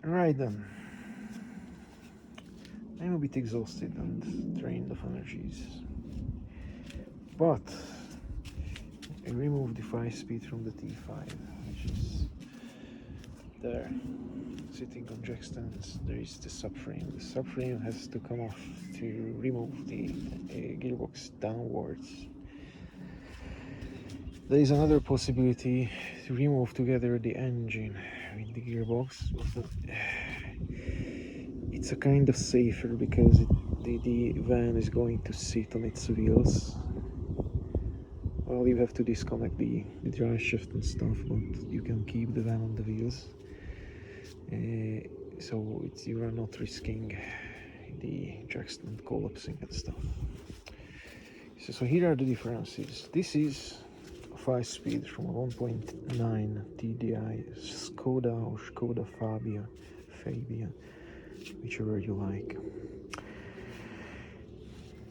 Alright then. I'm a bit exhausted and drained of energies. But I removed the 5-speed from the T5, which is there, sitting on jack stands. There is the subframe. The subframe has to come off to remove the gearbox downwards. There is another possibility to remove together the engine with the gearbox. It's a kind of safer because the van is going to sit on its wheels. Well, you have to disconnect the drive shaft and stuff, but you can keep the van on the wheels. So you are not risking the jack stand collapsing and stuff. So here are the differences. This is a 5-speed from a 1.9 TDI Skoda or Skoda Fabia, whichever you like.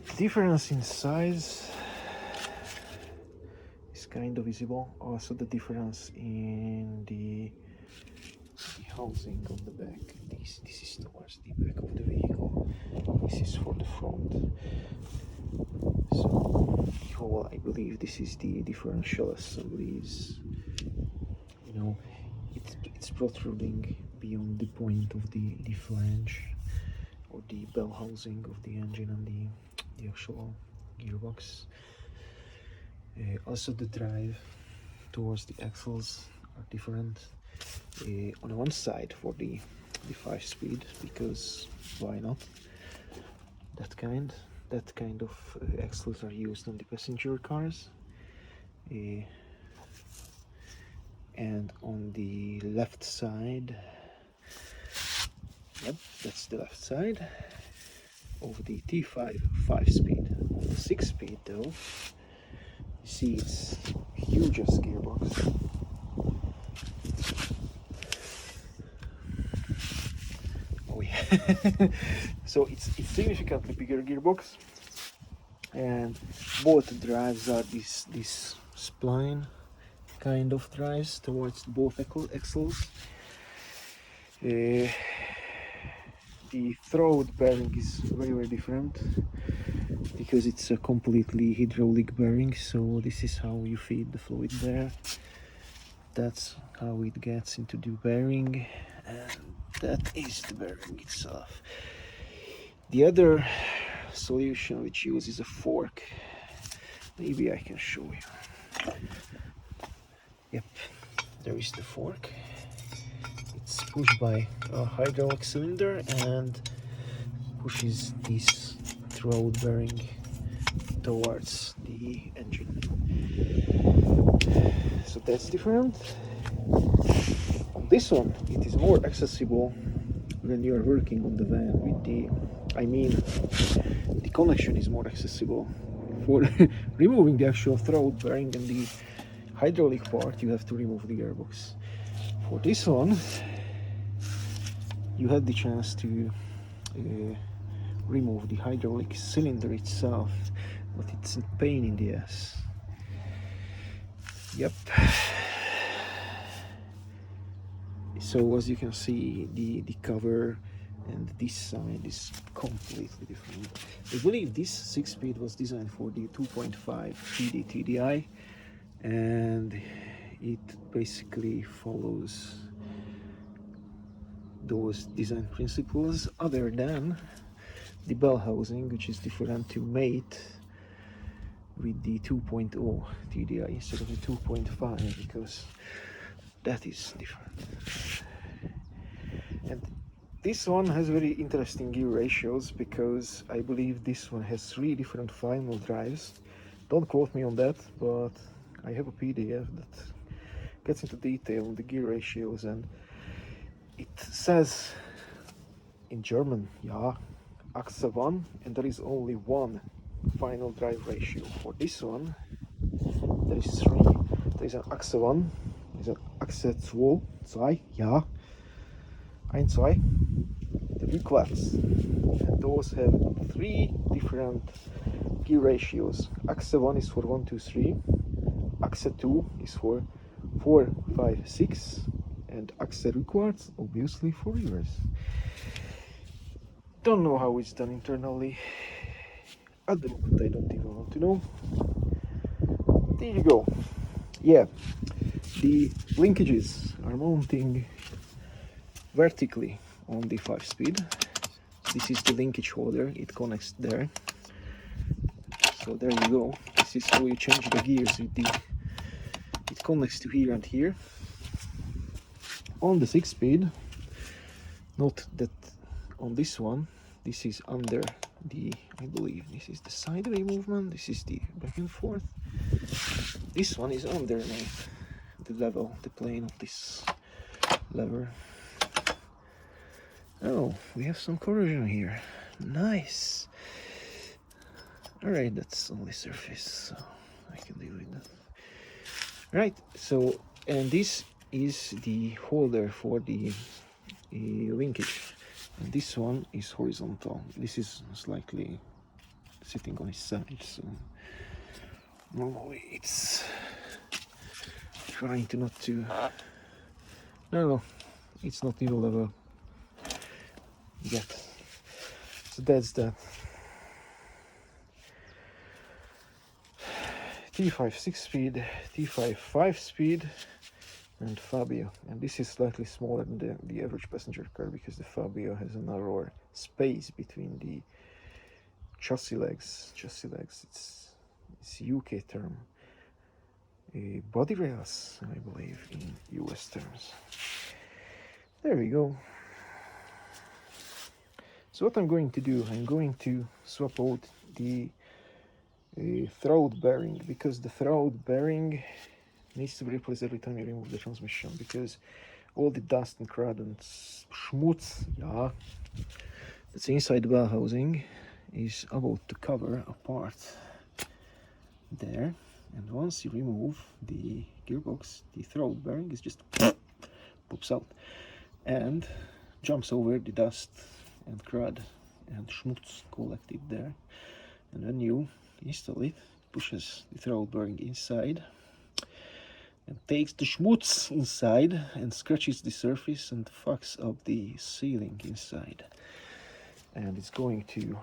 The difference in size is kind of visible. Also the difference in the housing on the back. This is towards the back of the vehicle. This is for the front. So the whole, I believe this is the differential assemblies. You know, it's protruding beyond the point of the flange or the bell housing of the engine and the actual gearbox. Also the drive towards the axles are different. On one side for the 5-speed, because why not? That kind of axles are used on the passenger cars. And on the left side, yep, that's the left side of the T5 5-speed. On the 6-speed though, you see it's hugest gearbox. Oh yeah. So it's significantly bigger gearbox, and both drives are this spline kind of drives towards both axles. The throat bearing is very different because it's a completely hydraulic bearing, so this is how you feed the fluid there. That's how it gets into the bearing, and that is the bearing itself. The other solution which uses a fork, maybe I can show you. Yep, there is the fork. It's pushed by a hydraulic cylinder and pushes this throat bearing towards the engine. So that's different. On this one, it is more accessible when you are working on the van with the connection is more accessible. For removing the actual throat bearing and the hydraulic part, you have to remove the gearbox. For this one, you had the chance to remove the hydraulic cylinder itself, but it's a pain in the ass. Yep. So as you can see, the cover and this side is completely different. I believe this 6-speed was designed for the 2.5 PD TDI, and it basically follows those design principles, other than the bell housing, which is different to mate with the 2.0 TDI instead of the 2.5, because that is different. And this one has very interesting gear ratios, because I believe this one has 3 different final drives. Don't quote me on that, but I have a PDF that gets into detail on the gear ratios, and it says in German, ja, Achse 1, and there is only 1 final drive ratio. For this one, there is 3. There is an Achse 1, there is an Achse 2, ja, 1, 2, the rückwärts, and those have 3 different gear ratios. Achse 1 is for 1, 2, 3, Achse 2 is for 4, 5, 6, and axle required, obviously, for reverse. Don't know how it's done internally. At the moment, I don't even want to know. There you go. Yeah, the linkages are mounting vertically on the 5-speed. This is the linkage holder, it connects there. So there you go. This is how you change the gears with the, it connects to here and here. On the 6-speed, note that on this one, this is under the, I believe this is the sideway movement, this is the back and forth. This one is underneath the level, the plane of this lever. Oh, we have some corrosion here. Nice. Alright, that's only surface, so I can deal with that. Right, so, and this is the holder for the linkage. And this one is horizontal. This is slightly sitting on its side, so normally it's trying to not to. No, it's not even level yet. So that's that. T5 6-speed, T5 5-speed, and Fabio. And this is slightly smaller than the average passenger car because the Fabio has a narrower space between the chassis legs. It's UK term. Body rails, I believe, in US terms. There we go. So what I'm going to do, I'm going to swap out the throat bearing, because the throat bearing needs to be replaced every time you remove the transmission, because all the dust and crud and schmutz, yeah, that's inside the bell housing is about to cover a part there, and once you remove the gearbox, the throat bearing is just pops out and jumps over the dust and crud and schmutz collected there, and when you install it, pushes the throat bearing inside and takes the schmutz inside and scratches the surface and fucks up the sealing inside, and it's going to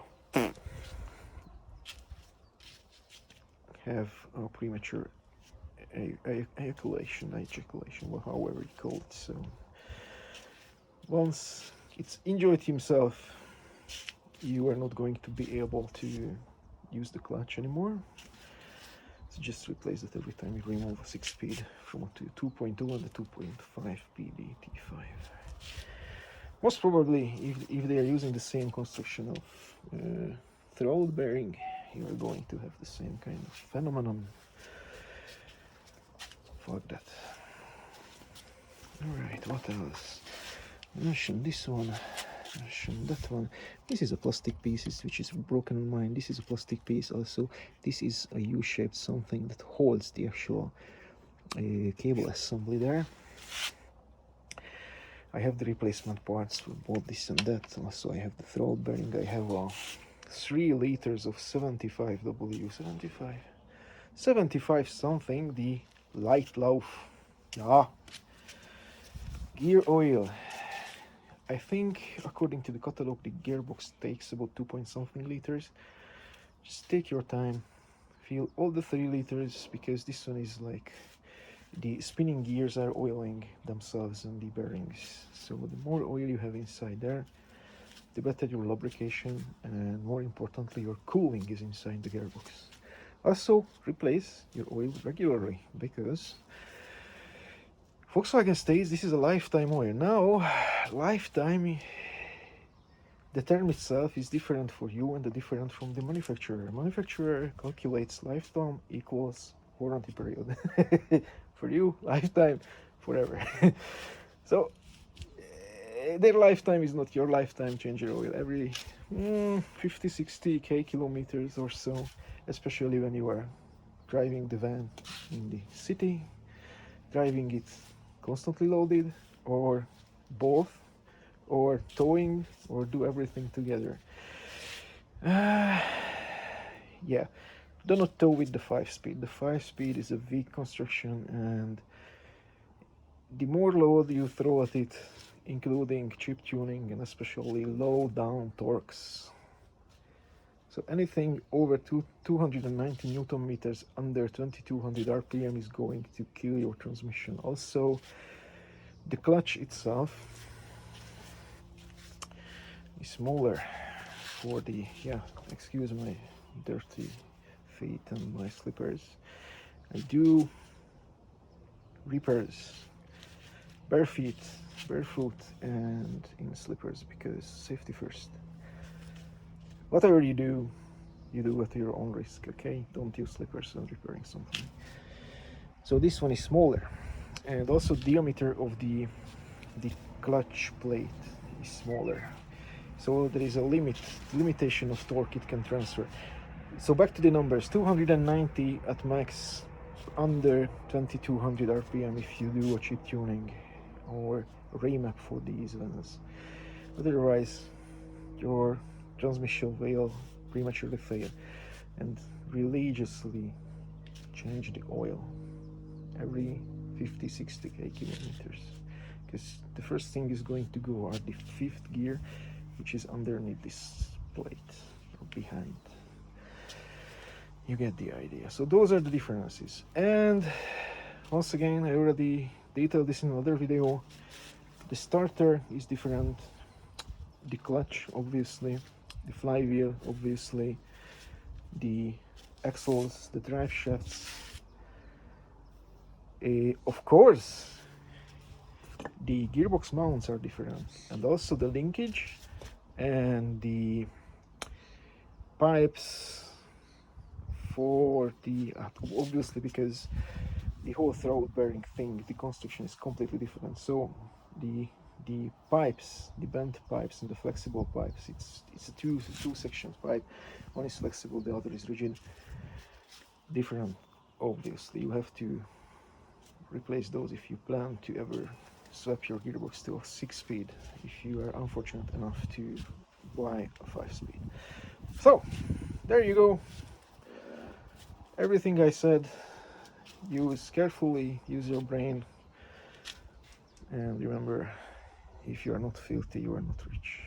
have a premature ejaculation, well, however you call it. So once it's enjoyed himself, you are not going to be able to use the clutch anymore. So just replace it every time you remove a 6-speed from a 2.2 and the 2.5 PD T5. Most probably, if they are using the same construction of throat bearing, you are going to have the same kind of phenomenon. Fuck that. Alright, what else? Mention this one, mention that one. This is a plastic piece which is broken on mine. This is a plastic piece also. This is a U-shaped something that holds the actual cable assembly there. I have the replacement parts for both this and that. Also I have the throat bearing. I have 3 liters of 75W, 75 something, the light loaf. Ah, gear oil. I think according to the catalog the gearbox takes about 2 point something liters. Just take your time, fill all the 3 liters, because this one is like the spinning gears are oiling themselves and the bearings. So the more oil you have inside there, the better your lubrication and more importantly your cooling is inside the gearbox. Also replace your oil regularly, because Volkswagen states this is a lifetime oil. Now, lifetime, the term itself is different for you and different from the manufacturer. Manufacturer calculates lifetime equals warranty period. For you, lifetime, forever. So, their lifetime is not your lifetime. Change your oil every 50-60k kilometers or so, especially when you are driving the van in the city, driving it constantly loaded, or both, or towing, or do everything together. Yeah, do not tow with the 5-speed. The 5-speed is a weak construction, and the more load you throw at it, including chip tuning and especially low down torques. So anything over 290 Newton meters under 2200 RPM is going to kill your transmission. Also, the clutch itself is smaller for the, yeah, excuse my dirty feet and my slippers. I do repairs barefoot and in slippers because safety first. Whatever you do at your own risk, okay? Don't use slippers when repairing something. So this one is smaller, and also diameter of the clutch plate is smaller. So there is a limitation of torque it can transfer. So back to the numbers, 290 at max, under 2200 RPM if you do a chip tuning or remap for these vans. Otherwise, your transmission will prematurely fail, and religiously change the oil every 50-60 kilometers, because the first thing is going to go are the fifth gear, which is underneath this plate or behind. You get the idea. So those are the differences, and once again, I already detailed this in another video. The starter is different, the clutch obviously, the flywheel obviously, the axles, the drive shafts, of course the gearbox mounts are different, and also the linkage and the pipes for the obviously, because the whole throat bearing thing, the construction is completely different. So the pipes, the bent pipes and the flexible pipes, it's a two sections pipe. One is flexible, the other is rigid. Different, obviously. You have to replace those if you plan to ever swap your gearbox to a 6-speed, if you are unfortunate enough to buy a 5-speed. So there you go. Everything I said, use carefully, use your brain, and remember, if you are not filthy, you are not rich.